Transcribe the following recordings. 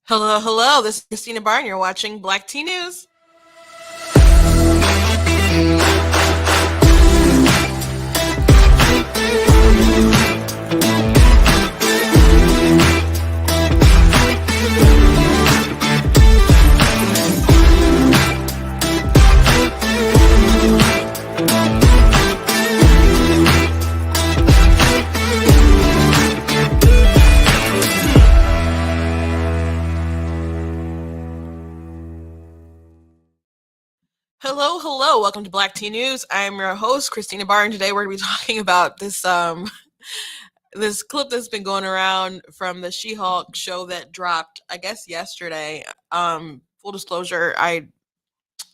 Hello, hello. This is Christina Barr. You're watching Black Tea News. Hello, hello. Welcome to Black Tea News. I'm your host, Christina Barr, and today we're going to be talking about this this clip that's been going around from the She-Hulk show that dropped, I guess, yesterday. Full disclosure, I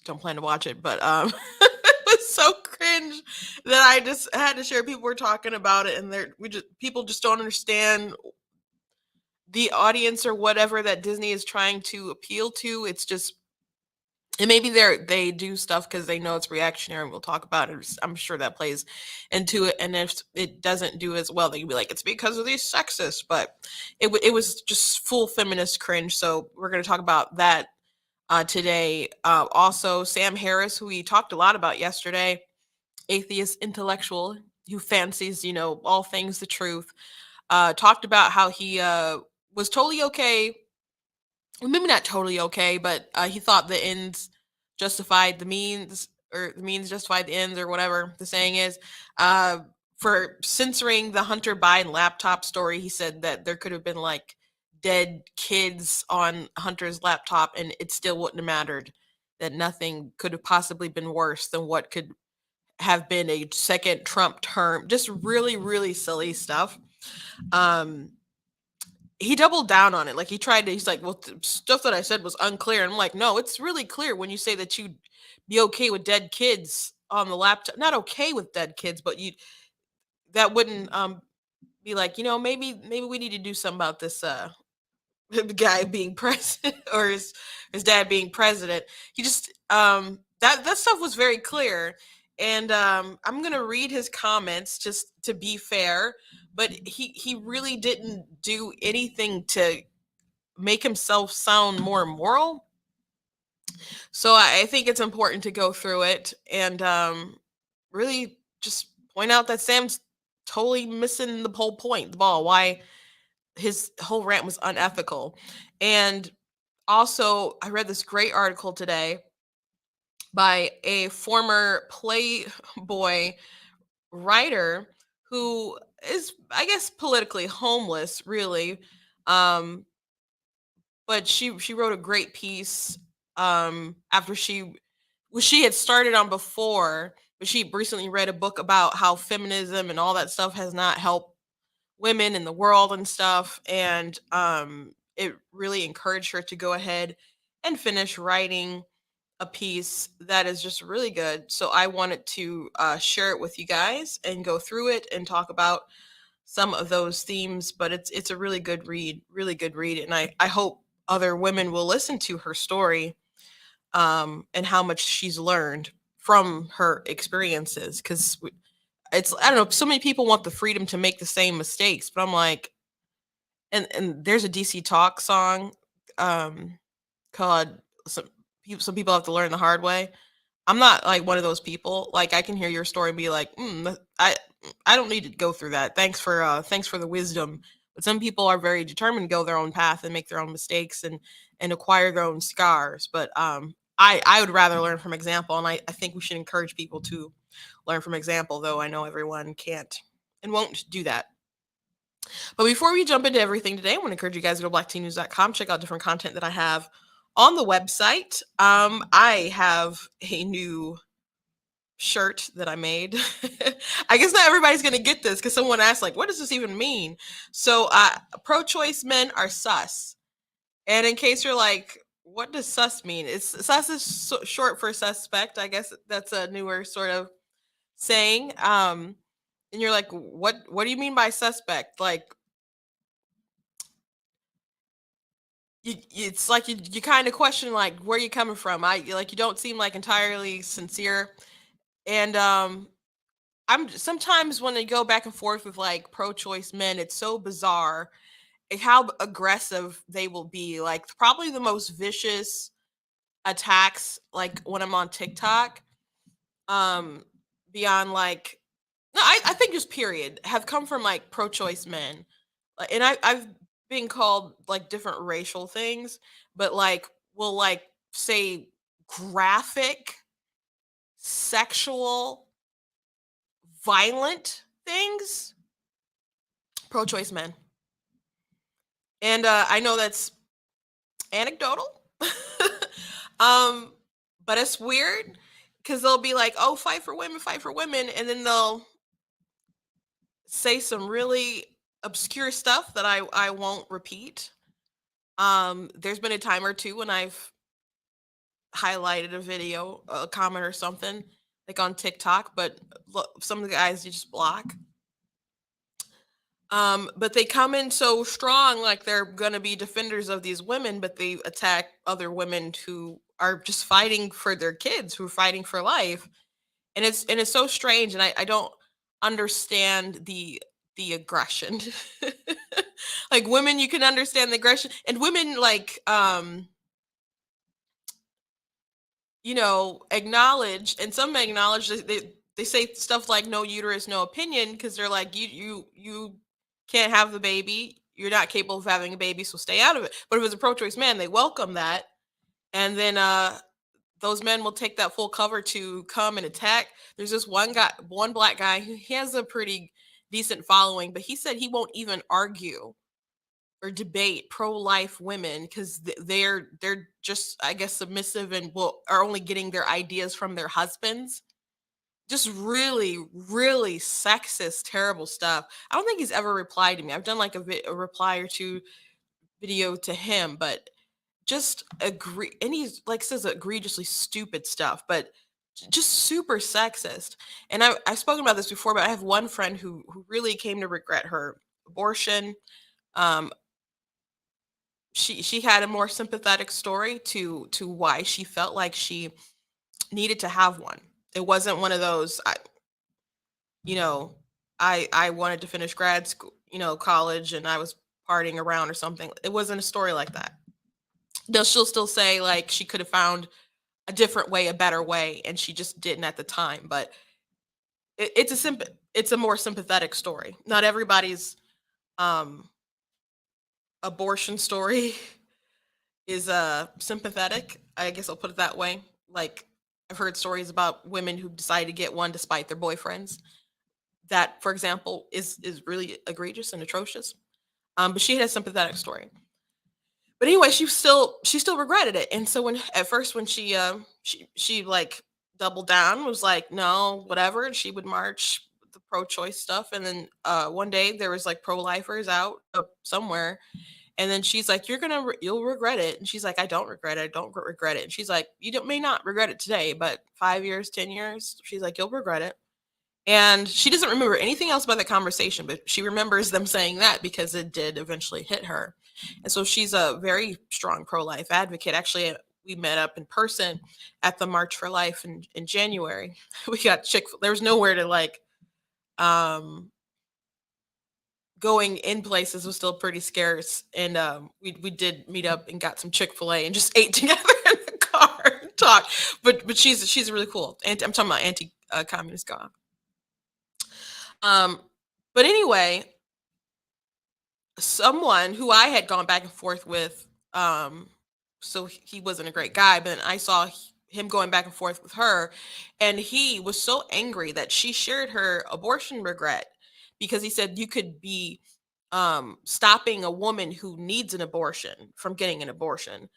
don't plan to watch it, but it was so cringe that I just had to share. People were talking about it, and people just don't understand the audience or whatever that Disney is trying to appeal to. It's just, and maybe they do stuff because they know it's reactionary. We'll talk about it. I'm sure that plays into it. And if it doesn't do as well, they can be like, it's because of these sexists. But it was just full feminist cringe. So we're going to talk about that today. Also, Sam Harris, who we talked a lot about yesterday, atheist intellectual who fancies, all things the truth, talked about how he was totally okay. Maybe not totally okay, but he thought the ends justified the means, or the means justified the ends, or whatever the saying is. For censoring the Hunter Biden laptop story, he said that there could have been like dead kids on Hunter's laptop, and it still wouldn't have mattered. That nothing could have possibly been worse than what could have been a second Trump term. Just really, really silly stuff. He doubled down on it. Like he's like, well, stuff that I said was unclear. And I'm like, no, it's really clear when you say that you'd be okay with dead kids on the laptop. Not okay with dead kids, but that wouldn't be like, maybe we need to do something about this the guy being president, or his dad being president. He just that stuff was very clear. And I'm gonna read his comments just to be fair, but he really didn't do anything to make himself sound more moral. So I think it's important to go through it and really just point out that Sam's totally missing the whole point, the ball, why his whole rant was unethical. And also, I read this great article today by a former Playboy writer who is, I guess, politically homeless, really. Um, but she wrote a great piece after she had started on before, but she recently read a book about how feminism and all that stuff has not helped women in the world and stuff. And it really encouraged her to go ahead and finish writing a piece that is just really good. So I wanted to share it with you guys and go through it and talk about some of those themes. But it's a really good read, and I hope other women will listen to her story and how much she's learned from her experiences. Because it's, I don't know, so many people want the freedom to make the same mistakes, but I'm like, and there's a DC Talk song called some people have to learn the hard way. I'm not like one of those people. Like I can hear your story and be like, I don't need to go through that. Thanks for the wisdom. But some people are very determined to go their own path and make their own mistakes and acquire their own scars. But I would rather learn from example, and I think we should encourage people to learn from example, though I know everyone can't and won't do that. But before we jump into everything today, I want to encourage you guys to go to blackteennews.com, check out different content that I have on the website. I have a new shirt that I made. I guess not everybody's gonna get this because someone asked, like, what does this even mean? So, pro-choice men are sus. And in case you're like, what does sus mean? It's sus is short for suspect. I guess that's a newer sort of saying. And you're like, what do you mean by suspect? Like, it's like you kind of question like where you coming from. Like you don't seem like entirely sincere. And I'm sometimes when they go back and forth with like pro-choice men, it's so bizarre how aggressive they will be. Like probably the most vicious attacks, like when I'm on TikTok, um, beyond like no, I think just period have come from like pro-choice men. And I've been called like different racial things, but like will like say graphic, sexual, violent things, pro-choice men. And I know that's anecdotal. um, but it's weird because they'll be like, "Oh, fight for women," and then they'll say some really obscure stuff that I won't repeat. There's been a time or two when I've highlighted a video, a comment or something, like on TikTok, but some of the guys you just block. But they come in so strong, like they're gonna be defenders of these women, but they attack other women who are just fighting for their kids, who are fighting for life. And it's so strange, and I don't understand the aggression. Like women, you can understand the aggression, and women like acknowledge, and some acknowledge that they say stuff like no uterus, no opinion, because they're like, you can't have the baby. You're not capable of having a baby, so stay out of it. But if it's a pro-choice man, they welcome that. And then those men will take that full cover to come and attack. There's this one black guy who he has a pretty decent following, but he said he won't even argue or debate pro-life women because they're just, I guess, submissive and will are only getting their ideas from their husbands. Just really, really sexist, terrible stuff. I don't think he's ever replied to me. I've done like a reply or two video to him, but just agree, and he's like says egregiously stupid stuff, but just super sexist. And I've spoken about this before, but I have one friend who really came to regret her abortion. Um, she had a more sympathetic story to why she felt like she needed to have one. It wasn't one of those, you know, I wanted to finish grad school, college, and I was partying around or something. It wasn't a story like that. She'll still say like she could have found a different way, a better way, and she just didn't at the time. But it's a more sympathetic story. Not everybody's um abortion story is sympathetic. I guess I'll put it that way. Like I've heard stories about women who decide to get one despite their boyfriends. That, for example, is really egregious and atrocious. But she had a sympathetic story. But anyway, she still regretted it. And so when at first when she like doubled down, was like, no, whatever, and she would march with the pro-choice stuff. And then one day there was like pro-lifers out somewhere, and then she's like, you'll regret it. And she's like, I don't regret it. I don't regret it. And she's like, may not regret it today, but 5 years, 10 years, she's like, you'll regret it. And she doesn't remember anything else about the conversation, but she remembers them saying that because it did eventually hit her. And so she's a very strong pro-life advocate. Actually, we met up in person at the March for Life in January. We got there was nowhere to like um going in places was still pretty scarce. And we did meet up and got some Chick-fil-A and just ate together in the car and talked. But she's really cool. I'm talking about anti communist guy. Um, but anyway, someone who I had gone back and forth with, so he wasn't a great guy, but I saw him going back and forth with her, and he was so angry that she shared her abortion regret because he said you could be stopping a woman who needs an abortion from getting an abortion.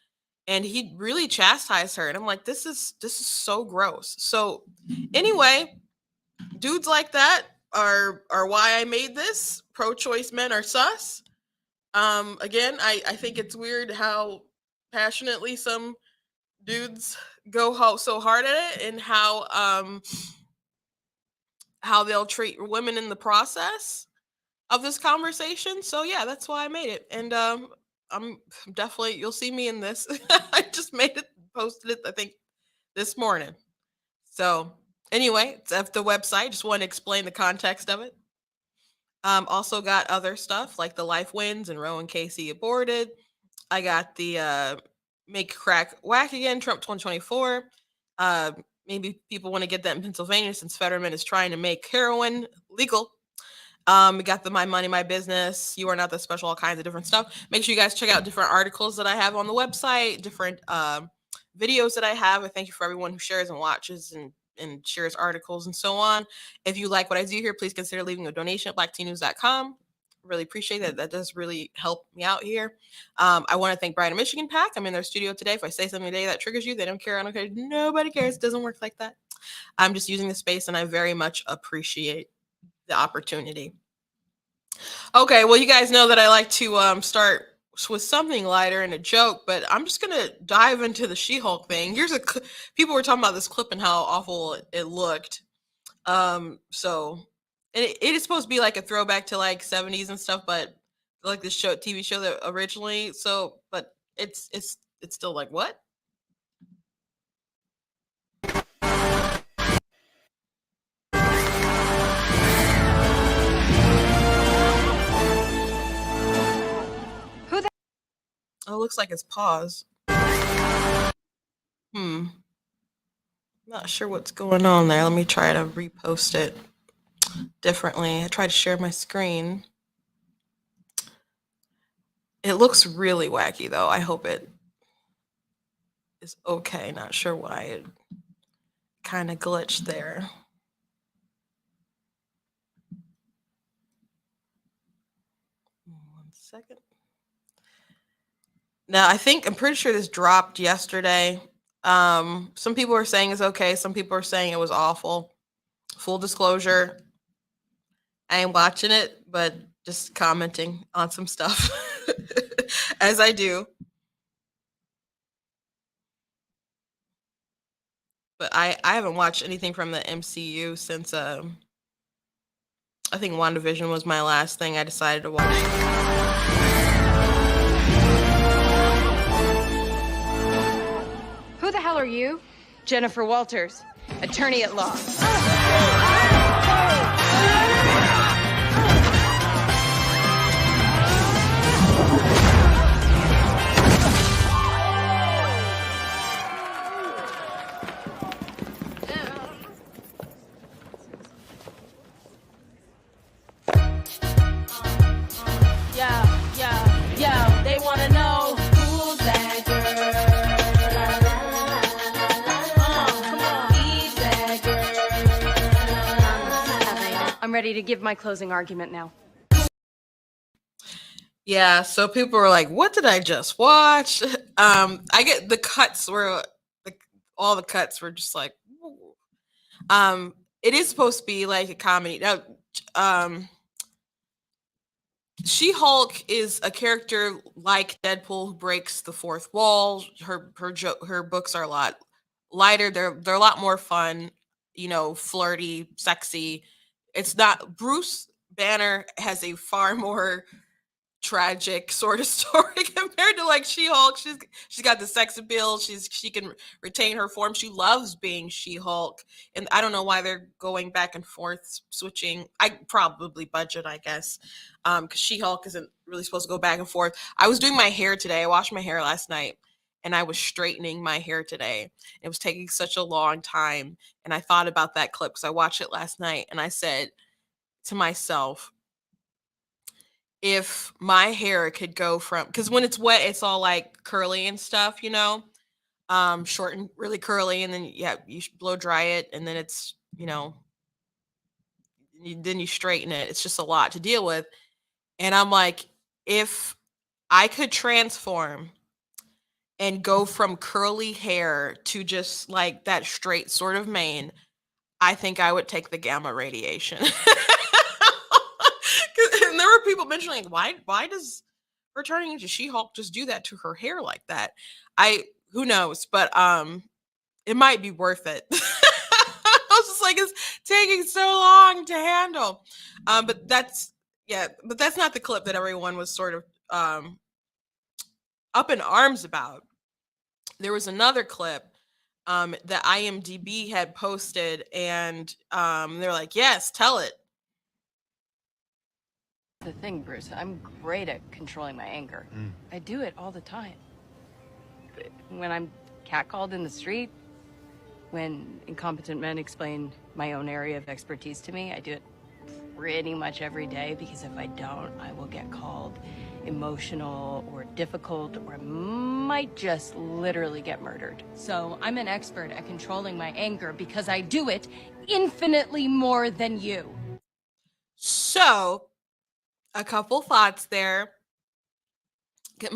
and he really chastised her, and I'm like, this is so gross. So anyway, dudes like that are why I made this. Pro-choice men are sus. Again, I think it's weird how passionately some dudes so hard at it, and how they'll treat women in the process of this conversation. So yeah, that's why I made it. And I'm definitely, you'll see me in this. I just made it, posted it I think this morning. So anyway, it's at the website. Just want to explain the context of it. Also got other stuff like the life wins and Roe and Casey aborted. I got the make crack whack again, Trump 2024. Uh, Maybe people want to get that in Pennsylvania since Fetterman is trying to make heroin legal. We got the My Money, My Business, You Are Not the Special, all kinds of different stuff. Make sure you guys check out different articles that I have on the website, different videos that I have. I thank you for everyone who shares and watches and shares articles and so on. If you like what I do here, please consider leaving a donation at blacktnews.com. Really appreciate that. That does really help me out here. I want to thank Brian and Michigan Pack. I'm in their studio today. If I say something today that triggers you, they don't care. I don't care. Nobody cares. It doesn't work like that. I'm just using the space, and I very much appreciate the opportunity. Okay, well, you guys know that I like to start with something lighter and a joke, but I'm just gonna dive into the She-Hulk thing. People were talking about this clip and how awful it looked. So it is supposed to be like a throwback to like 70s and stuff, but like this TV show that originally. So, but it's still like what? Who the Oh, it looks like it's paused. Hmm. Not sure what's going on there. Let me try to repost it differently. I tried to share my screen. It looks really wacky though. I hope it is okay. Not sure why it kind of glitched there. One second. Now, I'm pretty sure this dropped yesterday. Some people are saying it's okay. Some people are saying it was awful. Full disclosure, I ain't watching it, but just commenting on some stuff as I do. But I haven't watched anything from the MCU since I think WandaVision was my last thing I decided to watch. Who the hell are you? Jennifer Walters, attorney at law. They wanna know who's that girl. Come on, who's that girl? I'm ready to give my closing argument now. Yeah, so people were like, "What did I just watch?" I get the cuts were like all the cuts were just like, "Ooh." It is supposed to be like a comedy. Now, She-Hulk is a character like Deadpool who breaks the fourth wall. Her books are a lot lighter. They're a lot more fun, flirty, sexy. It's not Bruce Banner has a far more tragic sort of story compared to like She-Hulk. She's got the sex appeal. She can retain her form. She loves being She-Hulk, and I don't know why they're going back and forth switching. I probably budget, I guess, because She-Hulk isn't really supposed to go back and forth. I was doing my hair today. I washed my hair last night. And I was straightening my hair today. It was taking such a long time. And I thought about that clip because I watched it last night. And I said to myself, if my hair could go from, because when it's wet it's all like curly and stuff, short and really curly, and then you blow dry it, and then it's then you straighten it. It's just a lot to deal with. And I'm like, if I could transform and go from curly hair to just like that straight sort of mane, I think I would take the gamma radiation. 'Cause- And there were people mentioning, like, why does her turning into She-Hulk just do that to her hair like that? I Who knows, but it might be worth it. I was just like, it's taking so long to handle. But that's Yeah, but that's not the clip that everyone was sort of up in arms about. There was another clip that IMDb had posted, and they're like, "Yes, tell it." The thing, Bruce, I'm great at controlling my anger. I do it all the time. When I'm catcalled in the street, when incompetent men explain my own area of expertise to me, I do it pretty much every day, because if I don't, I will get called emotional or difficult, or I might just literally get murdered. So I'm an expert at controlling my anger because I do it infinitely more than you. So, a couple thoughts there.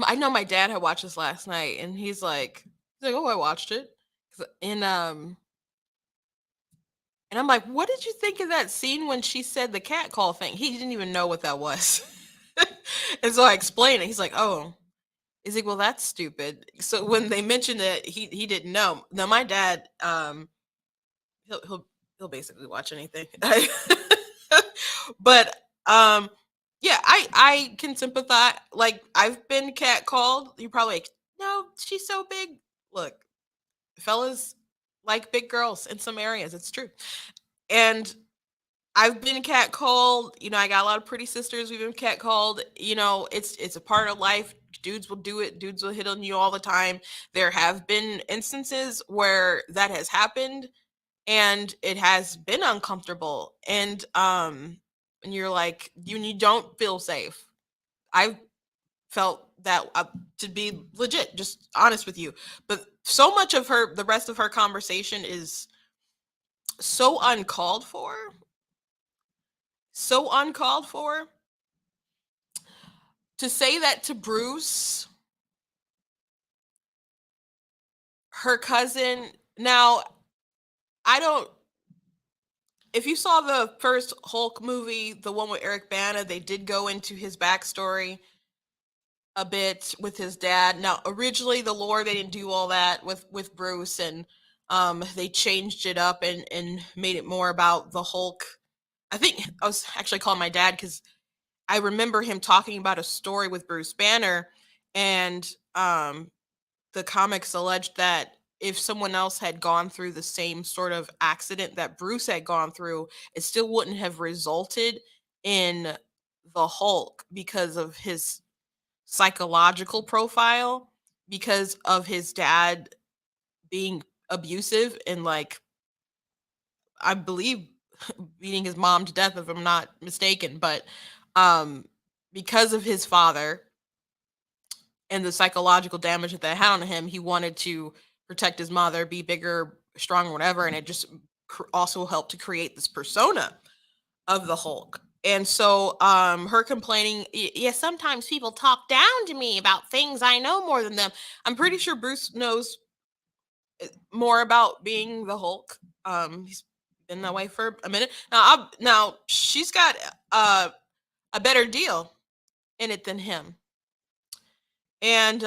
I know my dad had watched this last night, and "Oh, I watched it." And I'm like, "What did you think of that scene when she said the cat call thing?" He didn't even know what that was. And so I explained it. He's like, "Oh." He's like, "Well, that's stupid." So when they mentioned it, he didn't know. Now my dad, he'll basically watch anything. But yeah, I can sympathize. Like, I've been catcalled. You're probably like, "No, she's so big." Look, fellas like big girls in some areas. It's true. And I've been catcalled. I got a lot of pretty sisters. We've been catcalled. It's a part of life. Dudes will do it. Dudes will hit on you all the time. There have been instances where that has happened, and it has been uncomfortable. And you're like, you don't feel safe. I felt that, to be legit, just honest with you. But so much of the rest of her conversation is so uncalled for, so uncalled for. To say that to Bruce, her cousin. Now, I don't. If you saw the first Hulk movie, the one with Eric Bana, they did go into his backstory a bit with his dad. Now, originally the lore, they didn't do all that with Bruce, and they changed it up and made it more about the Hulk. I think I was actually calling my dad because I remember him talking about a story with Bruce Banner, and the comics alleged that if someone else had gone through the same sort of accident that Bruce had gone through, it still wouldn't have resulted in the Hulk because of his psychological profile, because of his dad being abusive and, like, I believe beating his mom to death, if I'm not mistaken. But um because of his father and the psychological damage that had on him, he wanted to protect his mother, be bigger, strong, whatever, and it just also helped to create this persona of the Hulk. And so, her complaining, yeah, sometimes people talk down to me about things I know more than them. I'm pretty sure Bruce knows more about being the Hulk. He's been that way for a minute now. Now she's got a better deal in it than him, and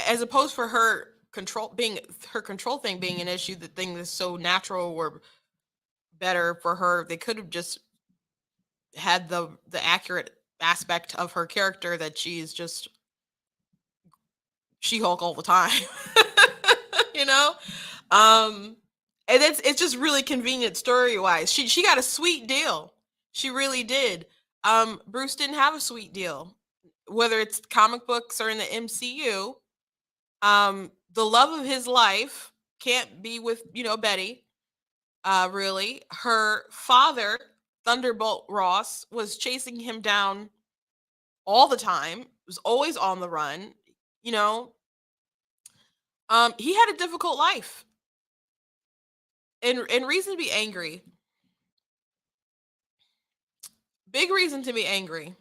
as opposed for her control thing being an issue, the thing that's so natural or better for her, they could have just had the accurate aspect of her character, that she's just She-Hulk all the time. you know and it's just really convenient story wise. She got a sweet deal. She really did. Bruce didn't have a sweet deal, whether it's comic books or in the MCU. The love of his life can't be with, Betty. Really, her father, Thunderbolt Ross, was chasing him down all the time. Was always on the run. You know, he had a difficult life, and reason to be angry. Big reason to be angry.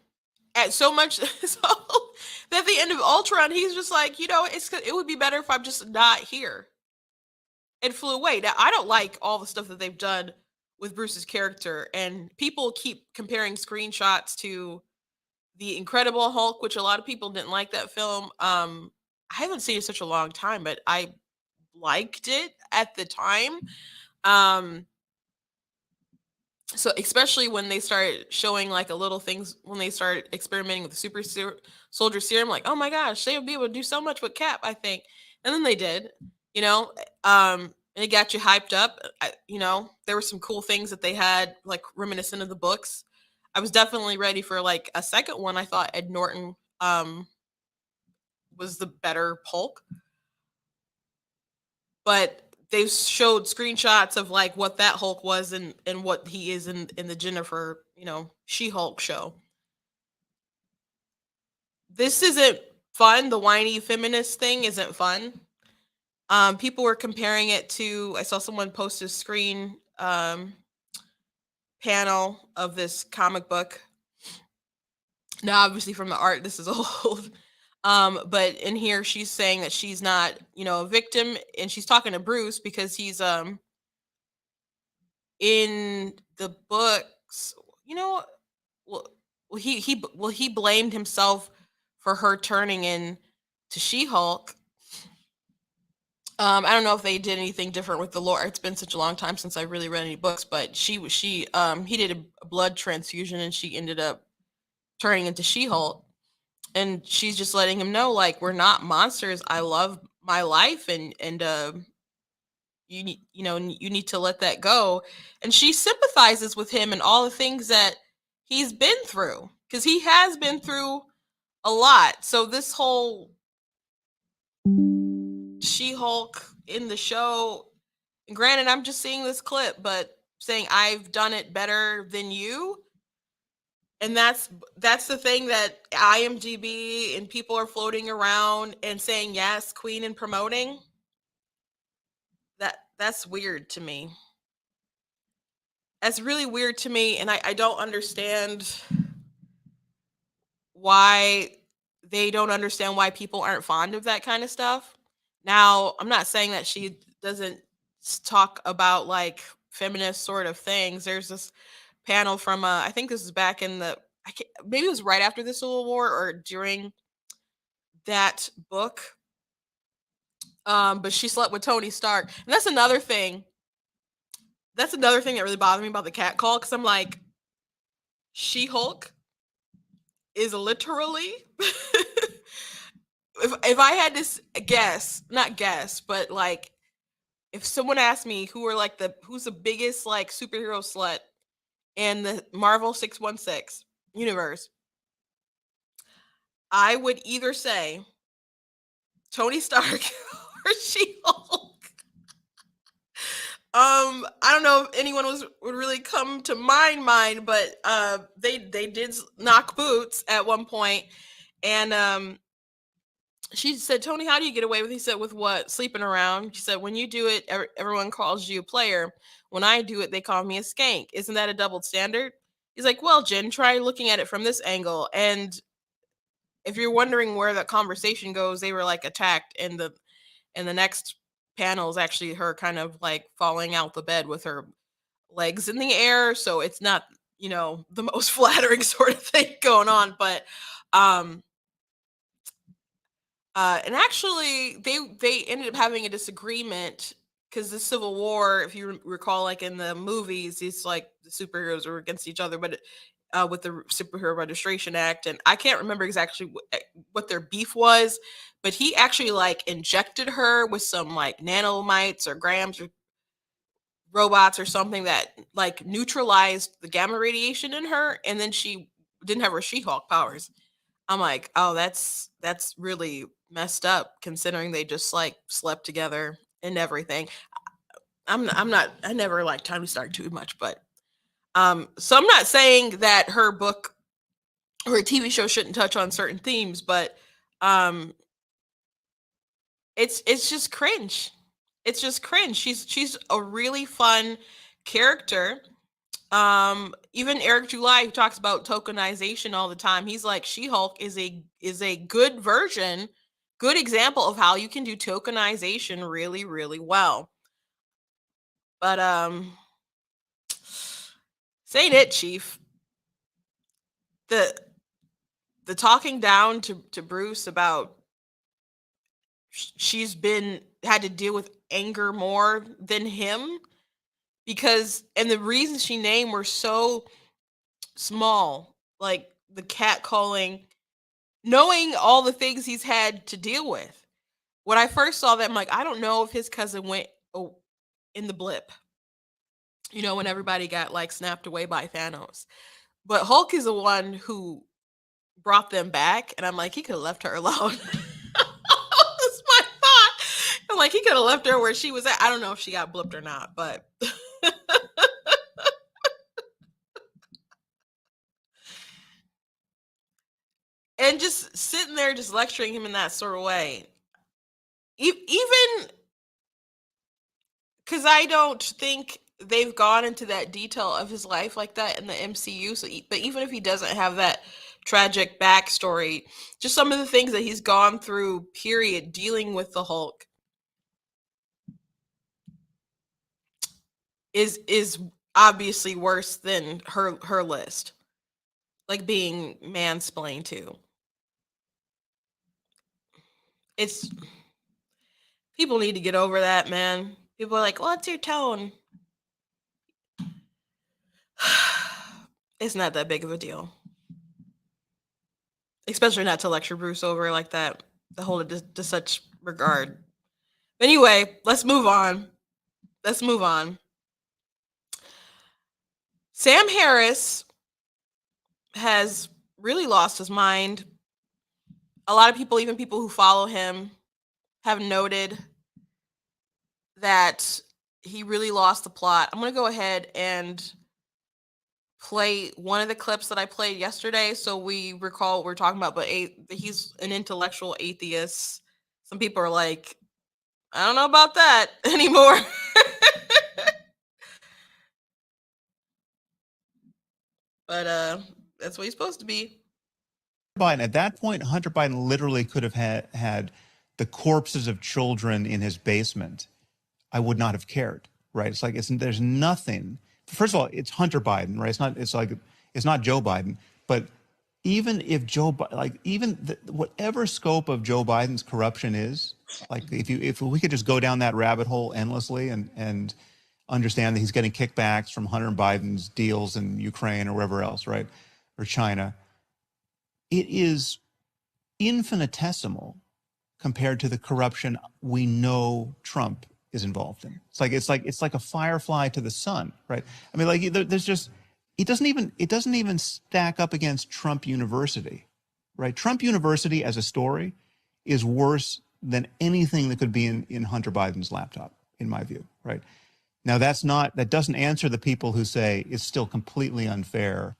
at so much so that at the end of Ultron, he's just like, it would be better if I'm just not here, and flew away. Now, I don't like all the stuff that they've done with Bruce's character, and people keep comparing screenshots to the Incredible Hulk, which a lot of people didn't like that film. I haven't seen it in such a long time, but I liked it at the time. Um, so especially when they started showing like a little things, when they started experimenting with the soldier serum, like, oh my gosh, they would be able to do so much with Cap, I think. And then they did, you know, and it got you hyped up. There were some cool things that they had, like reminiscent of the books. I was definitely ready for like a second one. I thought Ed Norton was the better Hulk, but they've showed screenshots of like what that Hulk was, and what he is in the Jennifer, She-Hulk show. This isn't fun. The whiny feminist thing isn't fun. People were comparing it to, I saw someone post a screen panel of this comic book. Now, obviously, from the art, this is old. But in here, she's saying that she's not, a victim, and she's talking to Bruce because he's in the books, well, he blamed himself for her turning in to She-Hulk. I don't know if they did anything different with the lore. It's been such a long time since I really read any books, but he did a blood transfusion, and she ended up turning into She-Hulk. And she's just letting him know, like, we're not monsters. I love my life, and you need to let that go. And she sympathizes with him and all the things that he's been through, because he has been through a lot. So this whole She-Hulk in the show, and granted, I'm just seeing this clip, but saying I've done it better than you. And that's the thing that IMDb and people are floating around and saying, yes, queen, and promoting. That's weird to me. That's really weird to me, and I don't understand why they don't understand why people aren't fond of that kind of stuff. Now, I'm not saying that she doesn't talk about like feminist sort of things. There's this panel from I think this is back in the, maybe it was right after the Civil War or during that book. But she slept with Tony Stark, and that's another thing. That's another thing that really bothered me about the cat call, because I'm like, She-Hulk is literally if I had to guess, not guess, but like if someone asked me who's the biggest like superhero slut in the Marvel 616 universe, I would either say Tony Stark or She-Hulk. I don't know if anyone would really come to my mind, but they did knock boots at one point, and she said, Tony, how do you get away with it? He said, with what? Sleeping around. She said, when you do it, everyone calls you a player. When I do it, they call me a skank. Isn't that a double standard? He's like, well, Jen, try looking at it from this angle. And if you're wondering where that conversation goes, they were like attacked, and the next panel is actually her kind of like falling out the bed with her legs in the air. So it's not, the most flattering sort of thing going on. But and actually, they ended up having a disagreement, because the Civil War, if you recall, like in the movies, it's like the superheroes were against each other, but with the Superhero Registration Act, and I can't remember exactly what their beef was, but he actually like injected her with some like nanomites or grams or robots or something that like neutralized the gamma radiation in her, and then she didn't have her She-Hulk powers. I'm like, oh, that's really messed up, considering they just like slept together and everything. I never liked Tony Stark too much, but so I'm not saying that her book or her TV show shouldn't touch on certain themes, but um it's just cringe. It's just cringe. She's a really fun character. Even Eric July, who talks about tokenization all the time, he's like, She-Hulk is a good version, good example of how you can do tokenization really, really well. But saying it, Chief. The talking down to Bruce about she's had to deal with anger more than him, because and the reasons she named were so small, like the cat calling, knowing all the things he's had to deal with. When I first saw that, I'm like, I don't know if his cousin went in the blip, when everybody got like snapped away by Thanos. But Hulk is the one who brought them back, and I'm like, he could have left her alone. That's my thought. I'm like, he could have left her where she was at. I don't know if she got blipped or not, but and just sitting there, just lecturing him in that sort of way, even because I don't think they've gone into that detail of his life like that in the MCU. So, but even if he doesn't have that tragic backstory, just some of the things that he's gone through, period, dealing with the Hulk, is obviously worse than her list, like being mansplained to. It's people need to get over that, man. People are like, what's your tone? It's not that big of a deal, especially not to lecture Bruce over like that, to hold it to such regard. Anyway, let's move on. Sam Harris has really lost his mind. A lot of people, even people who follow him, have noted that he really lost the plot. I'm going to go ahead and play one of the clips that I played yesterday, so we recall what we're talking about. But he's an intellectual atheist. Some people are like, I don't know about that anymore. But that's what he's supposed to be. Biden, at that point, Hunter Biden literally could have had the corpses of children in his basement. I would not have cared, right? It's like there's nothing. First of all, it's Hunter Biden, right? It's not Joe Biden. But even if whatever scope of Joe Biden's corruption is, like if we could just go down that rabbit hole endlessly and understand that he's getting kickbacks from Hunter Biden's deals in Ukraine or wherever else, right, or China, it is infinitesimal compared to the corruption we know Trump is involved in. It's like a firefly to the sun, right? I mean, like there's just it doesn't even stack up against Trump University, right? Trump University as a story is worse than anything that could be in Hunter Biden's laptop, in my view, right? Now that doesn't answer the people who say it's still completely unfair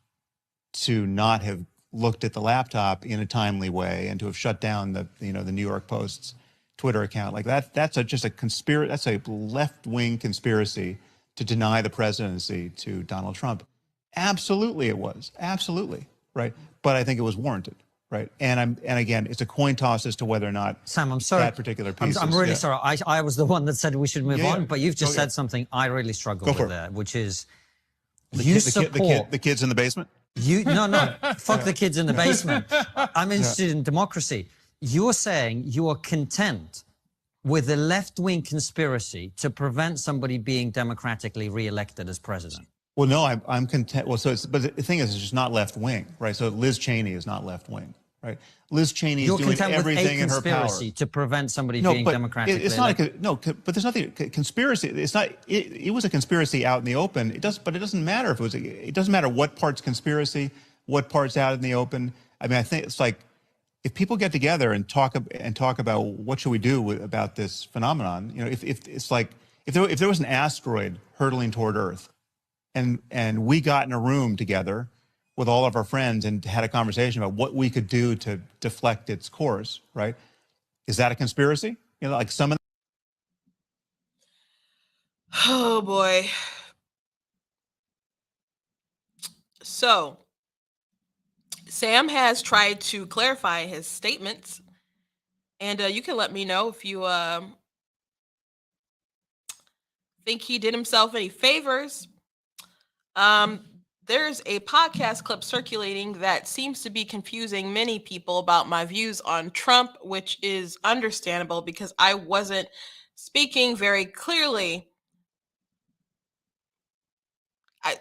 to not have looked at the laptop in a timely way and to have shut down the New York Post's Twitter account. Like that's just a conspiracy. That's a left-wing conspiracy to deny the presidency to Donald Trump. Absolutely, it was absolutely right. But I think it was warranted, right? And again, it's a coin toss as to whether or not Sam, I'm sorry. That particular piece. I'm really sorry. I was the one that said we should move on, but you've just said something I really struggle with there, which is the kids in the basement. No, fuck the kids in the basement. I'm interested in democracy. You're saying you are content with a left-wing conspiracy to prevent somebody being democratically re-elected as president. Well, no, I'm content. Well, but the thing is, it's just not left-wing, right? So Liz Cheney is not left-wing, right? Liz Cheney is doing everything in her power. You're content with a conspiracy to prevent somebody being democratically elected. But there's nothing conspiracy. It's not. It was a conspiracy out in the open. But it doesn't matter if it was. It doesn't matter what part's conspiracy, what part's out in the open. I mean, I think it's like if people get together and talk about what should we do about this phenomenon. If it's like if there was an asteroid hurtling toward Earth, and we got in a room together with all of our friends and had a conversation about what we could do to deflect its course, right? Is that a conspiracy? Like some of Oh boy. So Sam has tried to clarify his statements, and you can let me know if you think he did himself any favors. Um, there's a podcast clip circulating that seems to be confusing many people about my views on Trump, which is understandable because I wasn't speaking very clearly. I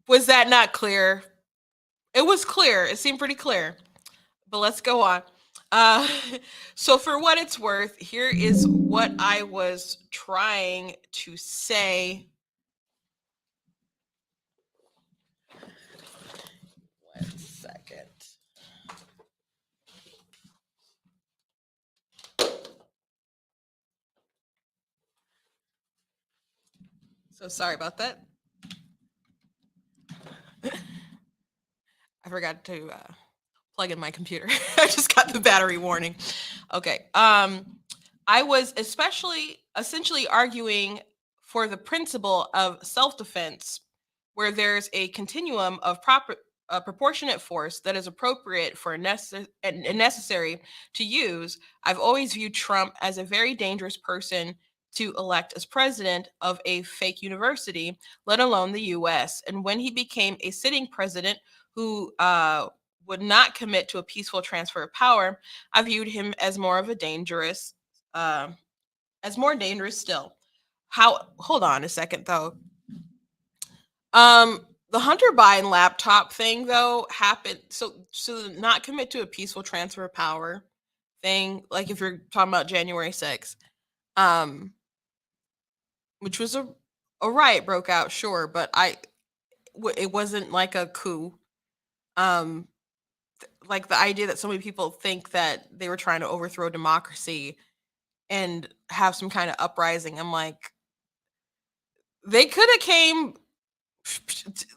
was that not clear? It was clear. It seemed pretty clear. But let's go on. Uh, so for what it's worth, here is what I was trying to say. One second. So sorry about that. I forgot to plug in my computer. I just got the battery warning. Okay. I was essentially arguing for the principle of self-defense, where there's a continuum of proportionate force that is appropriate for and necessary to use. I've always viewed Trump as a very dangerous person to elect as president of a fake university, let alone the US. And when he became a sitting president who would not commit to a peaceful transfer of power, I viewed him as more of a dangerous, as more dangerous still. Hold on a second though. The Hunter Biden laptop thing though happened. So not commit to a peaceful transfer of power thing, like if you're talking about January 6th, which was a riot broke out, sure, but it wasn't like a coup. Um, like the idea that so many people think that they were trying to overthrow democracy and have some kind of uprising. I'm like, they could have came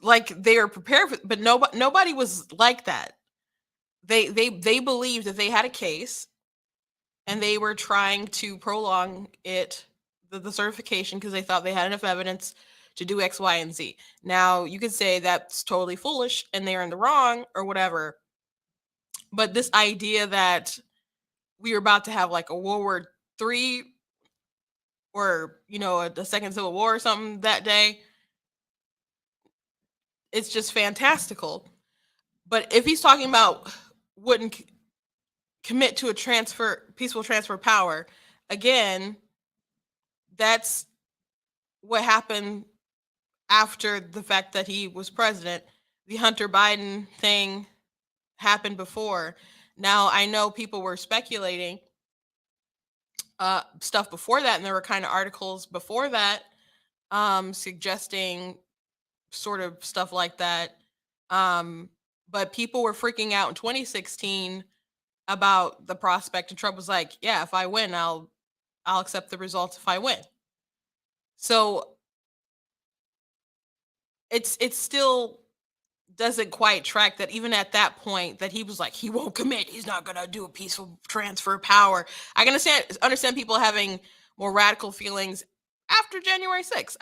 like they were prepared for, but nobody was like that. They believed that they had a case and they were trying to prolong it, the certification, because they thought they had enough evidence to do X, Y, and Z. Now you could say that's totally foolish and they're in the wrong or whatever. But this idea that we were about to have like a World War III or, the second Civil War or something that day, it's just fantastical. But if he's talking about wouldn't commit to a peaceful transfer of power, again, that's what happened after the fact that he was president. The Hunter Biden thing happened before. Now, I know people were speculating stuff before that, and there were kind of articles before that suggesting sort of stuff like that. But people were freaking out in 2016 about the prospect, and Trump was like, "Yeah, if I win, I'll accept the results if I win." So it's still doesn't quite track that even at that point that he was like, he won't commit, he's not gonna do a peaceful transfer of power. I can understand people having more radical feelings after January 6th.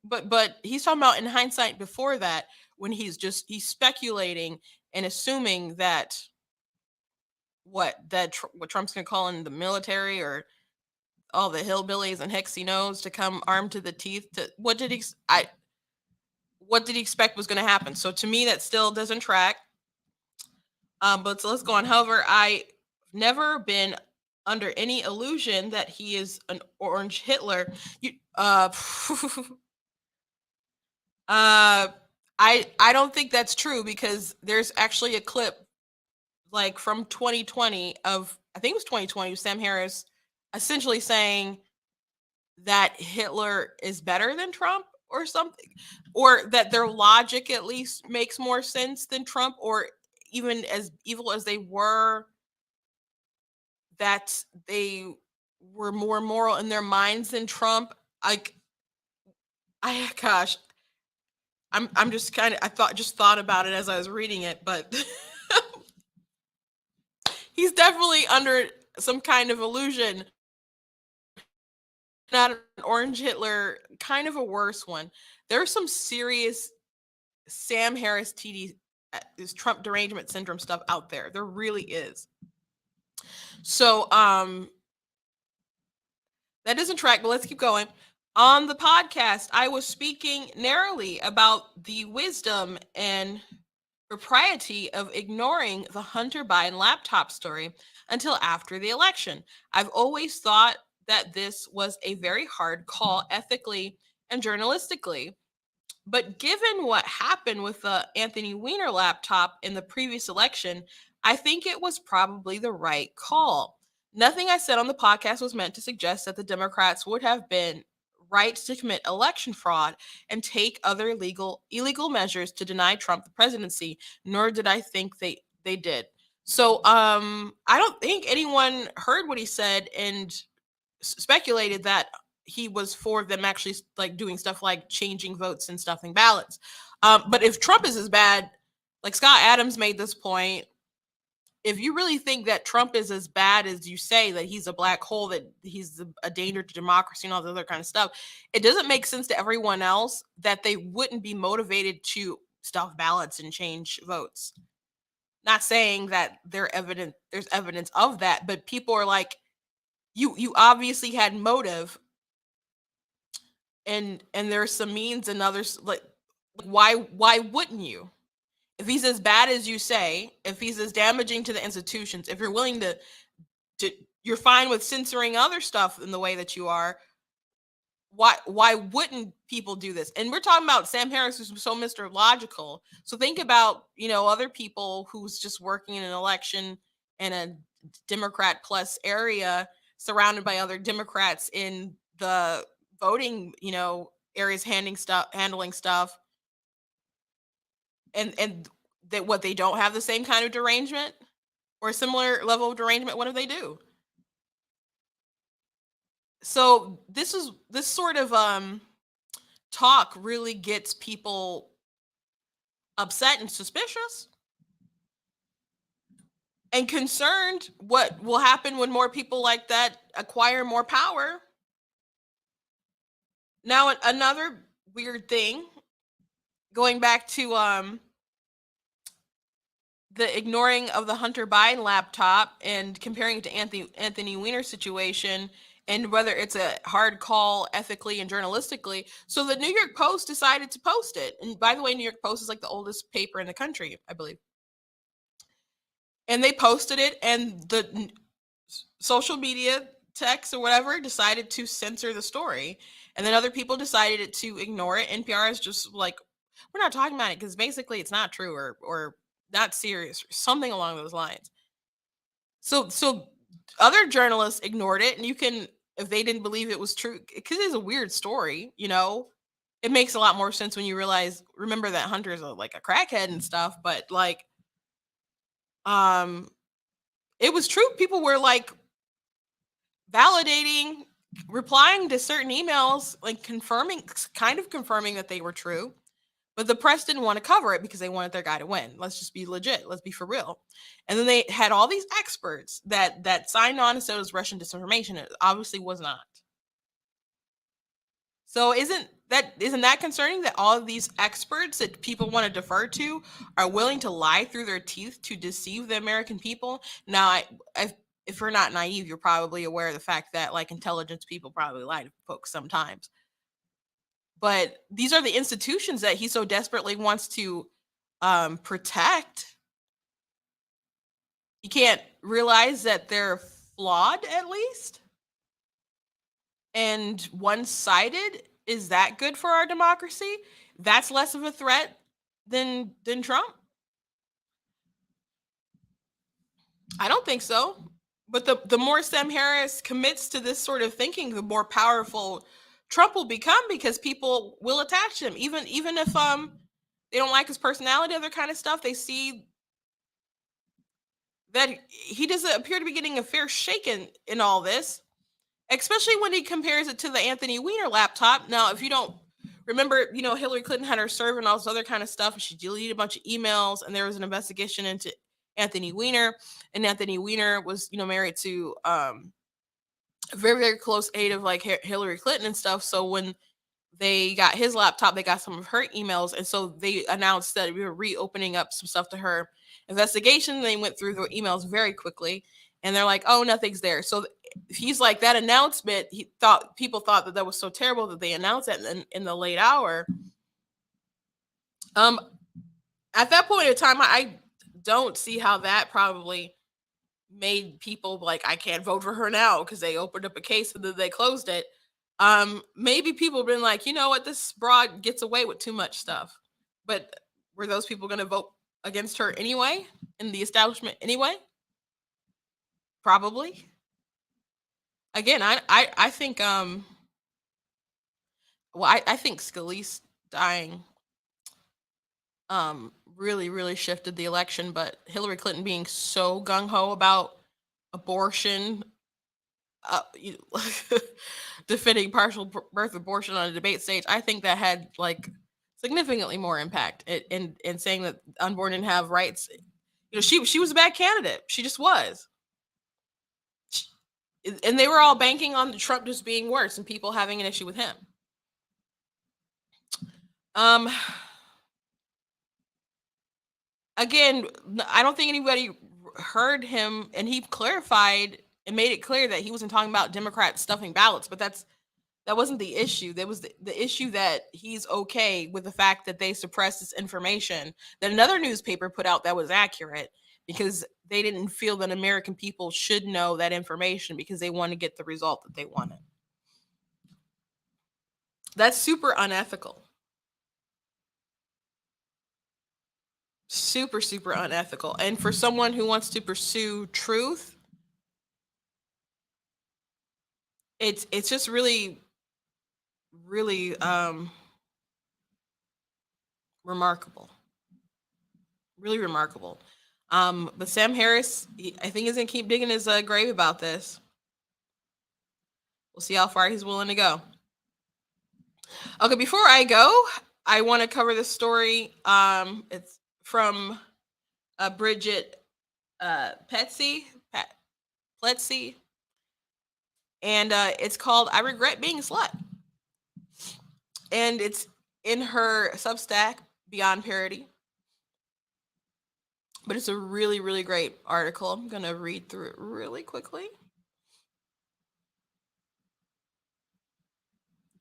But he's talking about in hindsight before that, when he's speculating and assuming that what Trump's gonna call in the military or all the hillbillies and hicks he knows to come armed to the teeth. What did he expect was going to happen? So to me, that still doesn't track. But so let's go on. However, I've never been under any illusion that he is an orange Hitler. I don't think that's true, because there's actually a clip like from 2020 of, I think it was 2020, Sam Harris essentially saying that Hitler is better than Trump or something, or that their logic at least makes more sense than Trump, or even as evil as they were, that they were more moral in their minds than Trump. Gosh, I'm just kind of, thought about it as I was reading it, but he's definitely under some kind of illusion. Not an orange Hitler, kind of a worse one. There's some serious Sam Harris TD is Trump derangement syndrome stuff out there. There really is. So that doesn't track, but let's keep going. On the podcast, I was speaking narrowly about the wisdom and propriety of ignoring the Hunter Biden laptop story until after the election. I've always thought that this was a very hard call ethically and journalistically. But given what happened with the Anthony Weiner laptop in the previous election, I think it was probably the right call. Nothing I said on the podcast was meant to suggest that the Democrats would have been right to commit election fraud and take other illegal measures to deny Trump the presidency, nor did I think they did. So I don't think anyone heard what he said and speculated that he was for them actually like doing stuff like changing votes and stuffing ballots. But if Trump is as bad, like Scott Adams made this point, if you really think that Trump is as bad as you say, that he's a black hole, that he's a danger to democracy and all the other kind of stuff, it doesn't make sense to everyone else that they wouldn't be motivated to stuff ballots and change votes. Not saying that there's evidence of that, but people are like, you obviously had motive, and there's some means and others, like why wouldn't you? If he's as bad as you say, if he's as damaging to the institutions, if you're willing to you're fine with censoring other stuff in the way that you are, why wouldn't people do this? And we're talking about Sam Harris, who's so Mr. Logical. So think about, other people who's just working in an election in a Democrat plus area, surrounded by other Democrats in the voting, areas, handling stuff, and that what they don't have the same kind of derangement or a similar level of derangement. What do they do? So this sort of talk really gets people upset and suspicious and concerned what will happen when more people like that acquire more power. Now, another weird thing, going back to the ignoring of the Hunter Biden laptop and comparing it to Anthony Weiner's situation, and whether it's a hard call ethically and journalistically. So the New York Post decided to post it. And by the way, New York Post is like the oldest paper in the country, I believe. And they posted it, and the social media techs or whatever decided to censor the story. And then other people decided to ignore it. NPR is just like, we're not talking about it because basically it's not true or not serious or something along those lines. So other journalists ignored it, and you can, if they didn't believe it was true, because it's a weird story, it makes a lot more sense when you remember that Hunter's like a crackhead and stuff, but like, it was true. People were like validating, replying to certain emails, like kind of confirming that they were true. But the press didn't want to cover it because they wanted their guy to win. Let's just be legit. Let's be for real. And then they had all these experts that signed on and said it was Russian disinformation. It obviously was not. So isn't that concerning that all of these experts that people want to defer to are willing to lie through their teeth to deceive the American people? Now, if you're not naive, you're probably aware of the fact that like intelligence people probably lie to folks sometimes. But these are the institutions that he so desperately wants to protect. You can't realize that they're flawed, at least, and one-sided. Is that good for our democracy? That's less of a threat than Trump? I don't think so. But the more Sam Harris commits to this sort of thinking, the more powerful Trump will become, because people will attach him, even if they don't like his personality, other kind of stuff. They see that he doesn't appear to be getting a fair shake in all this, especially when he compares it to the Anthony Weiner laptop. Now, if you don't remember, Hillary Clinton had her server and all this other kind of stuff, and she deleted a bunch of emails, and there was an investigation into Anthony Weiner, and Anthony Weiner was, married to a very, very close aide of like Hillary Clinton and stuff. So when they got his laptop, they got some of her emails, and so they announced that we were reopening up some stuff to her investigation. They went through the emails very quickly, and they're like, "Oh, nothing's there." So he's like, that announcement. He thought people thought that was so terrible that they announced it in the late hour. At that point in time, I don't see how that probably made people like, I can't vote for her now because they opened up a case and then they closed it. Maybe people have been like, you know what, this broad gets away with too much stuff. But were those people going to vote against her anyway in the establishment anyway? Probably. Again, I think I think Scalise dying really shifted the election, but Hillary Clinton being so gung-ho about abortion, you defending partial birth abortion on a debate stage, I think that had like significantly more impact in saying that unborn didn't have rights. You know, she was a bad candidate. She just was. And they were all banking on Trump just being worse and people having an issue with him. Again, I don't think anybody heard him, and he clarified and made it clear that he wasn't talking about Democrats stuffing ballots, but that wasn't the issue. That was the issue that he's okay with the fact that they suppressed this information that another newspaper put out that was accurate, because they didn't feel that American people should know that information because they want to get the result that they wanted. That's super unethical. Super unethical. And for someone who wants to pursue truth, it's just really remarkable. Really remarkable. But Sam Harris, I think, is gonna keep digging his grave about this. We'll see how far he's willing to go. Okay, before I go, I want to cover this story. It's from Bridget Pletsy, and it's called "I Regret Being a Slut," and it's in her Substack Beyond Parody. But it's a really great article. I'm gonna read through it really quickly.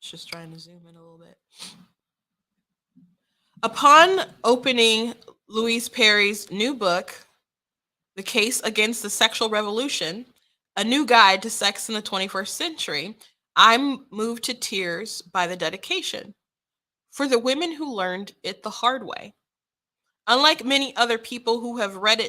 Just trying to zoom in a little bit. Upon opening Louise Perry's new book, The Case Against the Sexual Revolution, A New Guide to Sex in the 21st Century, I'm moved to tears by the dedication. For the women who learned it the hard way. Unlike many other people who have read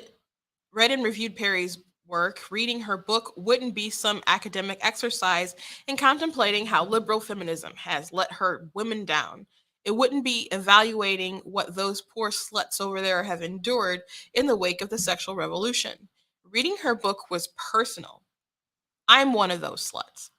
and reviewed Perry's work, reading her book wouldn't be some academic exercise in contemplating how liberal feminism has let her women down. It wouldn't be evaluating what those poor sluts over there have endured in the wake of the sexual revolution. Reading her book was personal. I'm one of those sluts.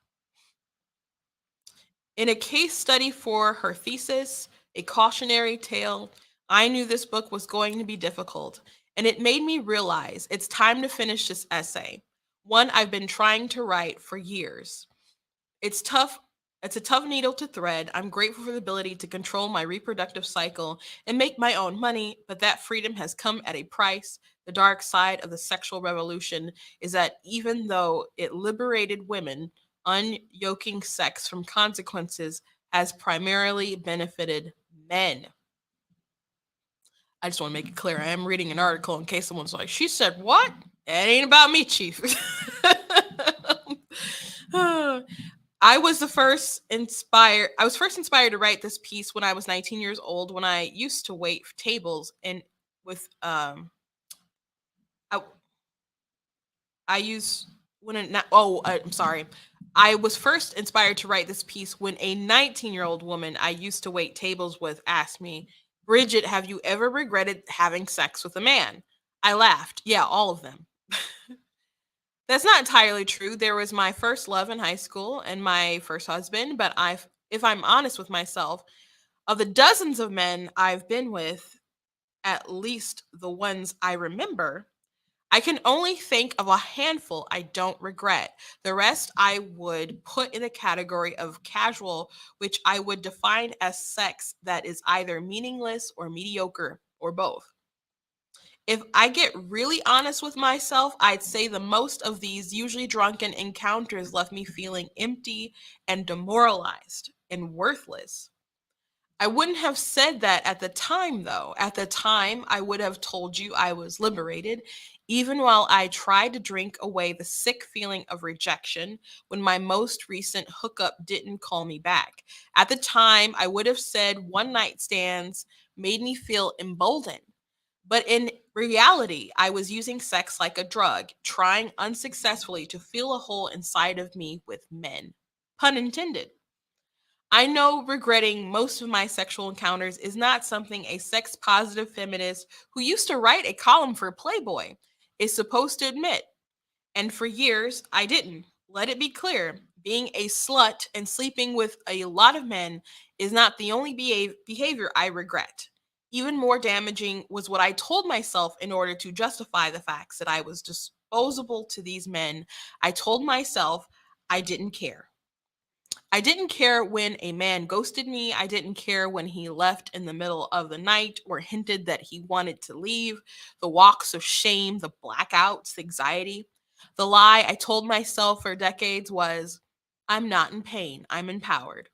In a case study for her thesis, A Cautionary Tale, I knew this book was going to be difficult, and it made me realize it's time to finish this essay, one I've been trying to write for years. It's tough. It's a tough needle to thread. I'm grateful for the ability to control my reproductive cycle and make my own money, but that freedom has come at a price. The dark side of the sexual revolution is that even though it liberated women, unyoking sex from consequences has primarily benefited men. I just want to make it clear. I am reading an article in case someone's like, she said what? It ain't about me, Chief. I was first inspired to write this piece when I was 19 years old, when I used to wait for tables and with I'm sorry. I was first inspired to write this piece when a 19-year-old woman I used to wait tables with asked me, "Bridget, have you ever regretted having sex with a man?" I laughed. Yeah, all of them. That's not entirely true. There was my first love in high school and my first husband, but if I'm honest with myself, of the dozens of men I've been with, at least the ones I remember, I can only think of a handful I don't regret. The rest I would put in the category of casual, which I would define as sex that is either meaningless or mediocre or both. If I get really honest with myself, I'd say the most of these usually drunken encounters left me feeling empty and demoralized and worthless. I wouldn't have said that at the time, though. At the time, I would have told you I was liberated, even while I tried to drink away the sick feeling of rejection when my most recent hookup didn't call me back. At the time, I would have said one night stands made me feel emboldened. But in reality, I was using sex like a drug, trying unsuccessfully to fill a hole inside of me with men. Pun intended. I know regretting most of my sexual encounters is not something a sex positive feminist who used to write a column for Playboy is supposed to admit. And for years, I didn't. Let it be clear, being a slut and sleeping with a lot of men is not the only behavior I regret. Even more damaging was what I told myself in order to justify the facts that I was disposable to these men. I told myself I didn't care. I didn't care when a man ghosted me. I didn't care when he left in the middle of the night or hinted that he wanted to leave. The walks of shame, the blackouts, the anxiety. The lie I told myself for decades was, I'm not in pain, I'm empowered.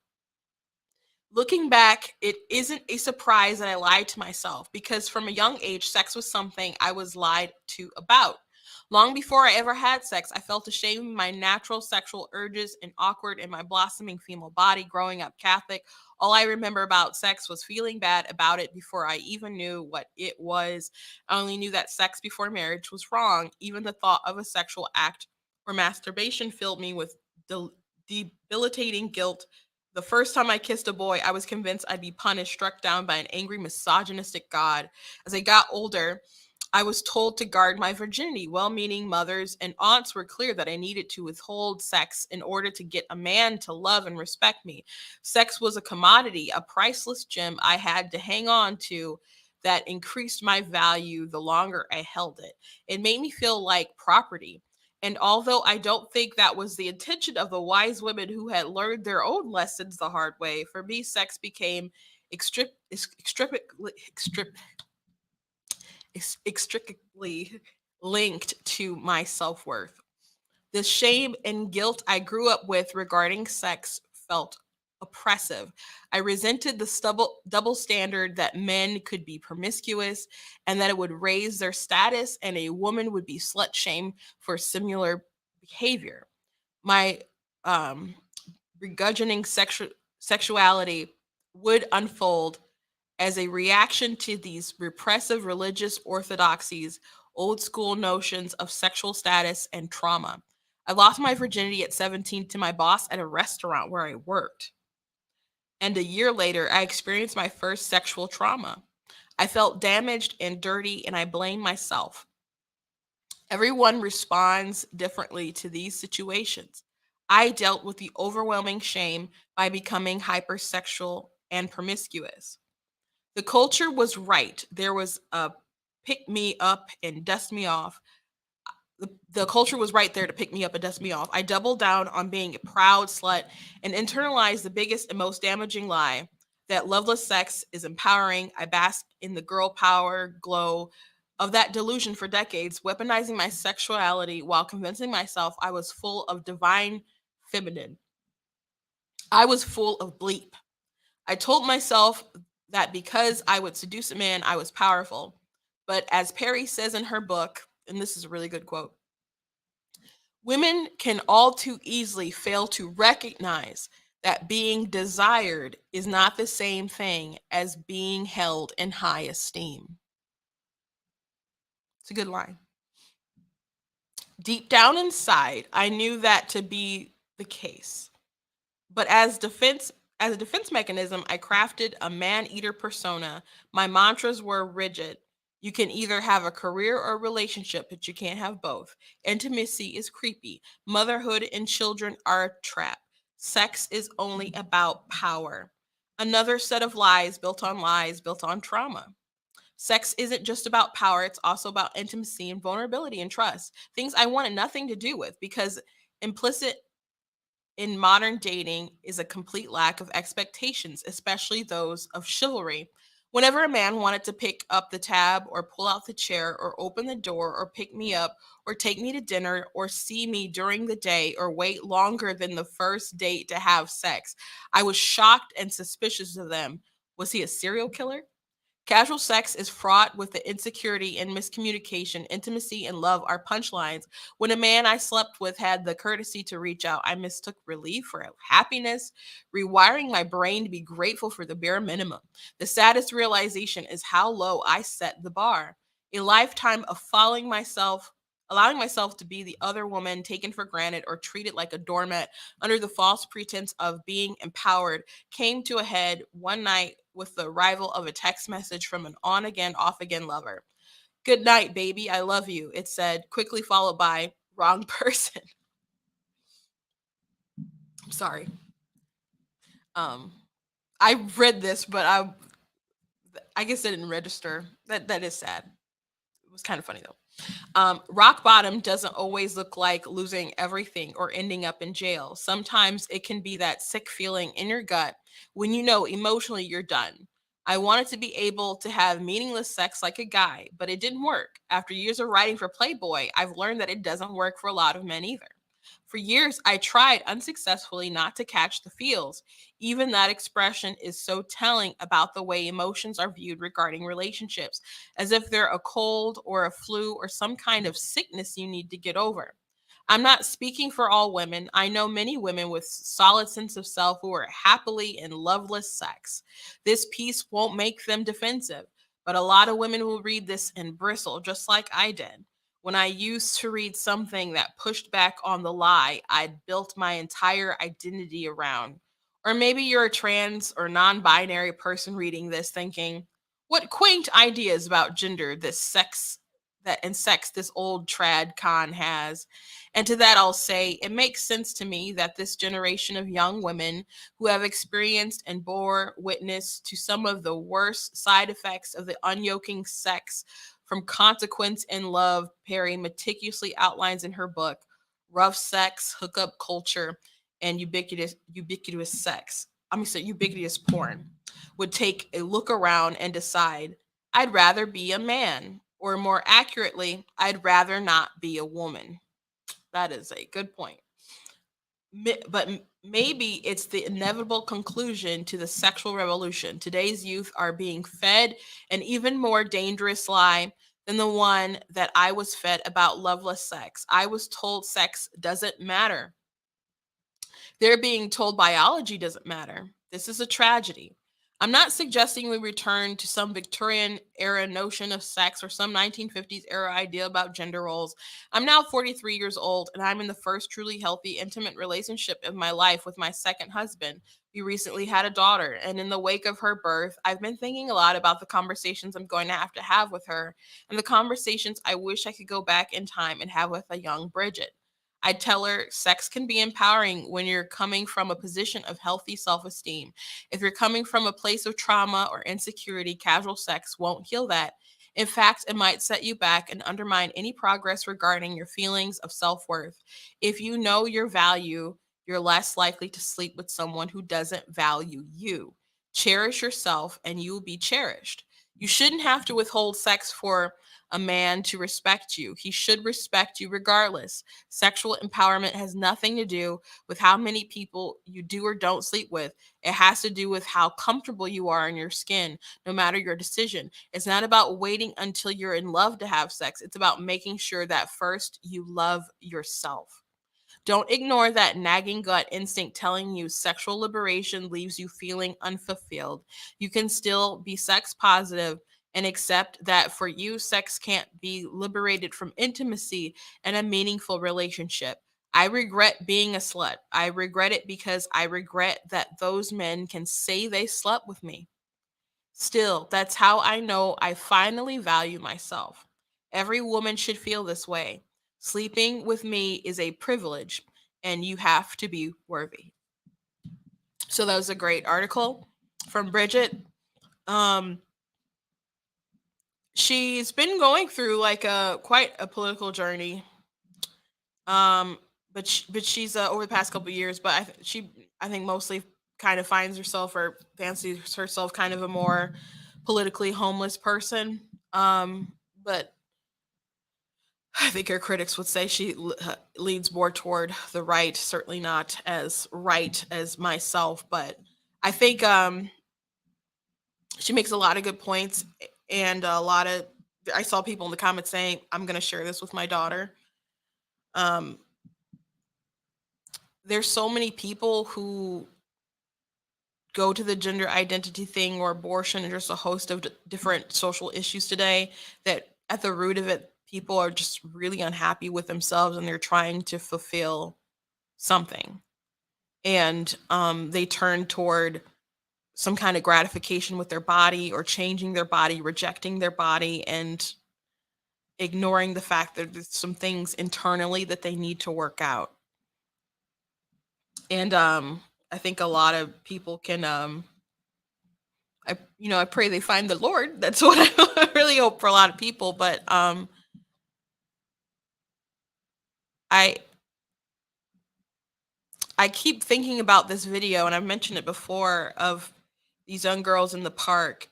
Looking back, it isn't a surprise that I lied to myself because from a young age, sex was something I was lied to about. Long before I ever had sex, I felt ashamed of my natural sexual urges and awkward in my blossoming female body growing up Catholic. All I remember about sex was feeling bad about it before I even knew what it was. I only knew that sex before marriage was wrong. Even the thought of a sexual act or masturbation filled me with debilitating guilt. The first time I kissed a boy, I was convinced I'd be punished, struck down by an angry, misogynistic God. As I got older, I was told to guard my virginity. Well meaning mothers and aunts were clear that I needed to withhold sex in order to get a man to love and respect me. Sex was a commodity, a priceless gem I had to hang on to that increased my value the longer I held it. It made me feel like property. And although I don't think that was the intention of the wise women who had learned their own lessons the hard way, for me, sex became extricably linked to my self worth. The shame and guilt I grew up with regarding sex felt oppressive. I resented the double standard that men could be promiscuous and that it would raise their status and a woman would be slut shamed for similar behavior. My um, regurgitating sexuality would unfold as a reaction to these repressive religious orthodoxies, old school notions of sexual status and trauma. I lost my virginity at 17 to my boss at a restaurant where I worked. And a year later, I experienced my first sexual trauma. I felt damaged and dirty, and I blamed myself. Everyone responds differently to these situations. I dealt with the overwhelming shame by becoming hypersexual and promiscuous. The culture was right. There was a pick me up and dust me off. The culture was right there to pick me up and dust me off. I doubled down on being a proud slut and internalized the biggest and most damaging lie that loveless sex is empowering. I basked in the girl power glow of that delusion for decades, weaponizing my sexuality while convincing myself I was full of divine feminine. I was full of bleep. I told myself that because I would seduce a man, I was powerful. But as Perry says in her book, and this is a really good quote, women can all too easily fail to recognize that being desired is not the same thing as being held in high esteem. It's a good line. Deep down inside, I knew that to be the case. But as a defense mechanism, I crafted a man-eater persona. My mantras were rigid. You can either have a career or a relationship, but you can't have both. Intimacy is creepy. Motherhood and children are a trap. Sex is only about power. Another set of lies built on trauma. Sex isn't just about power, it's also about intimacy and vulnerability and trust. Things I wanted nothing to do with, because implicit in modern dating is a complete lack of expectations, especially those of chivalry. Whenever a man wanted to pick up the tab or pull out the chair or open the door or pick me up or take me to dinner or see me during the day or wait longer than the first date to have sex, I was shocked and suspicious of them. Was he a serial killer? Casual sex is fraught with the insecurity and miscommunication. Intimacy and love are punchlines. When a man I slept with had the courtesy to reach out, I mistook relief for happiness, rewiring my brain to be grateful for the bare minimum. The saddest realization is how low I set the bar. A lifetime of allowing myself to be the other woman, taken for granted or treated like a doormat under the false pretense of being empowered, came to a head one night with the arrival of a text message from an on again, off again lover. "Good night, baby. I love you," it said, quickly followed by "wrong person." I'm sorry. Um, I read this, but I guess it didn't register. That is sad. It was kind of funny though. Rock bottom doesn't always look like losing everything or ending up in jail. Sometimes it can be that sick feeling in your gut when you know emotionally you're done. I wanted to be able to have meaningless sex like a guy, but it didn't work. After years of writing for Playboy, I've learned that it doesn't work for a lot of men either. For years, I tried unsuccessfully not to catch the feels. Even that expression is so telling about the way emotions are viewed regarding relationships, as if they're a cold or a flu or some kind of sickness you need to get over. I'm not speaking for all women. I know many women with solid sense of self who are happily in loveless sex. This piece won't make them defensive, but a lot of women will read this and bristle just like I did. When I used to read something that pushed back on the lie I'd built my entire identity around. Or maybe you're a trans or non binary person reading this thinking, what quaint ideas about gender sex this old trad con has. And to that I'll say it makes sense to me that this generation of young women who have experienced and bore witness to some of the worst side effects of the unyoking sex from Consequence in Love, Perry meticulously outlines in her book, Rough Sex, Hookup Culture, and Ubiquitous Sex. I'm sorry, ubiquitous porn, would take a look around and decide, I'd rather be a man. Or more accurately, I'd rather not be a woman. That is a good point. Maybe it's the inevitable conclusion to the sexual revolution. Today's youth are being fed an even more dangerous lie than the one that I was fed about loveless sex. I was told sex doesn't matter. They're being told biology doesn't matter. This is a tragedy. I'm not suggesting we return to some Victorian era notion of sex or some 1950s era idea about gender roles. I'm now 43 years old and I'm in the first truly healthy, intimate relationship of my life with my second husband. We recently had a daughter, and in the wake of her birth, I've been thinking a lot about the conversations I'm going to have with her and the conversations I wish I could go back in time and have with a young Bridget. I tell her sex can be empowering when you're coming from a position of healthy self esteem. If you're coming from a place of trauma or insecurity, casual sex won't heal that. In fact, it might set you back and undermine any progress regarding your feelings of self worth. If you know your value, you're less likely to sleep with someone who doesn't value you. Cherish yourself and you will be cherished. You shouldn't have to withhold sex for a man to respect you. He should respect you regardless. Sexual empowerment has nothing to do with how many people you do or don't sleep with. It has to do with how comfortable you are in your skin, no matter your decision. It's not about waiting until you're in love to have sex. It's about making sure that first you love yourself. Don't ignore that nagging gut instinct telling you sexual liberation leaves you feeling unfulfilled. You can still be sex positive and accept that for you, sex can't be liberated from intimacy and a meaningful relationship. I regret being a slut. I regret it because I regret that those men can say they slept with me. Still, that's how I know I finally value myself. Every woman should feel this way. Sleeping with me is a privilege, and you have to be worthy. So that was a great article from Bridget. Um, she's been going through like quite a political journey. Um, but she's over the past couple years, but I think mostly kind of finds herself or fancies herself kind of a more politically homeless person. But I think her critics would say she leans more toward the right, certainly not as right as myself, but I think she makes a lot of good points and a lot of I saw people in the comments saying I'm going to share this with my daughter. Um there's so many people who go to the gender identity thing or abortion and just a host of different social issues today that at the root of it people are just really unhappy with themselves and they're trying to fulfill something and they turn toward some kind of gratification with their body or changing their body, rejecting their body, and ignoring the fact that there's some things internally that they need to work out. And I think a lot of people can I pray they find the Lord. That's what I really hope for a lot of people. But I I keep thinking about this video, and I've mentioned it before, of these young girls in the park.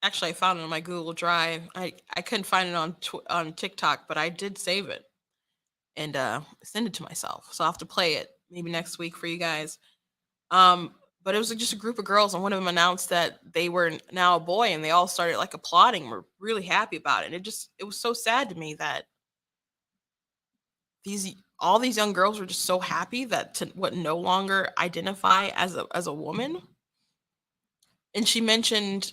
Actually, I found it on my Google Drive. I couldn't find it on TikTok, but I did save it and send it to myself. So I'll have to play it maybe next week for you guys. Um, but it was like just a group of girls, and one of them announced that they were now a boy, and they all started like applauding. Were really happy about it. And it was so sad to me that all these young girls were just so happy that to what no longer identify as a woman. And she mentioned,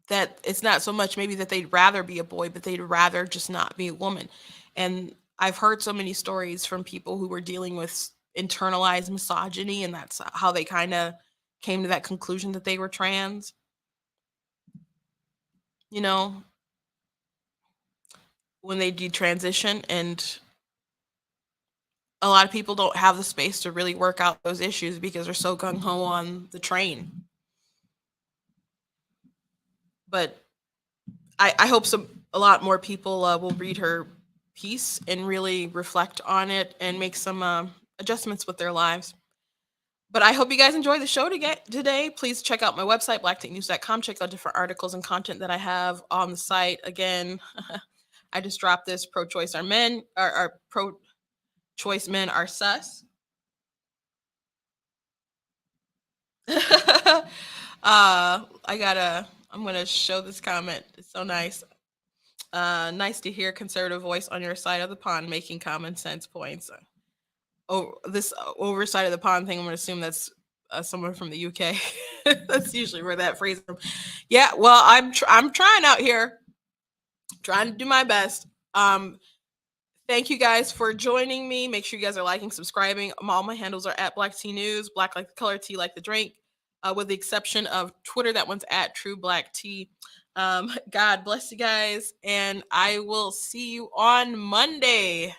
that it's not so much maybe that they'd rather be a boy, but they'd rather just not be a woman. And I've heard so many stories from people who were dealing with internalized misogyny, and that's how they kind of came to that conclusion that they were trans. You know, when they detransition, and a lot of people don't have the space to really work out those issues because they're so gung ho on the train. But I hope a lot more people will read her piece and really reflect on it and make some adjustments with their lives. But I hope you guys enjoy the show today. Please check out my website, blacktapenews.com. Check out different articles and content that I have on the site. Again, I just dropped this pro-choice pro-choice men are sus. I'm gonna show this comment. It's so nice. Nice to hear conservative voice on your side of the pond making common sense points. This overside of the pond thing, I'm gonna assume that's someone from the UK. That's usually where that phrase from. Yeah, well, I'm trying out here, trying to do my best. Thank you guys for joining me. Make sure you guys are liking, subscribing. All my handles are at Black Tea News, Black like the color, tea like the drink, with the exception of Twitter. That one's at True Black Tea. God bless you guys, and I will see you on Monday.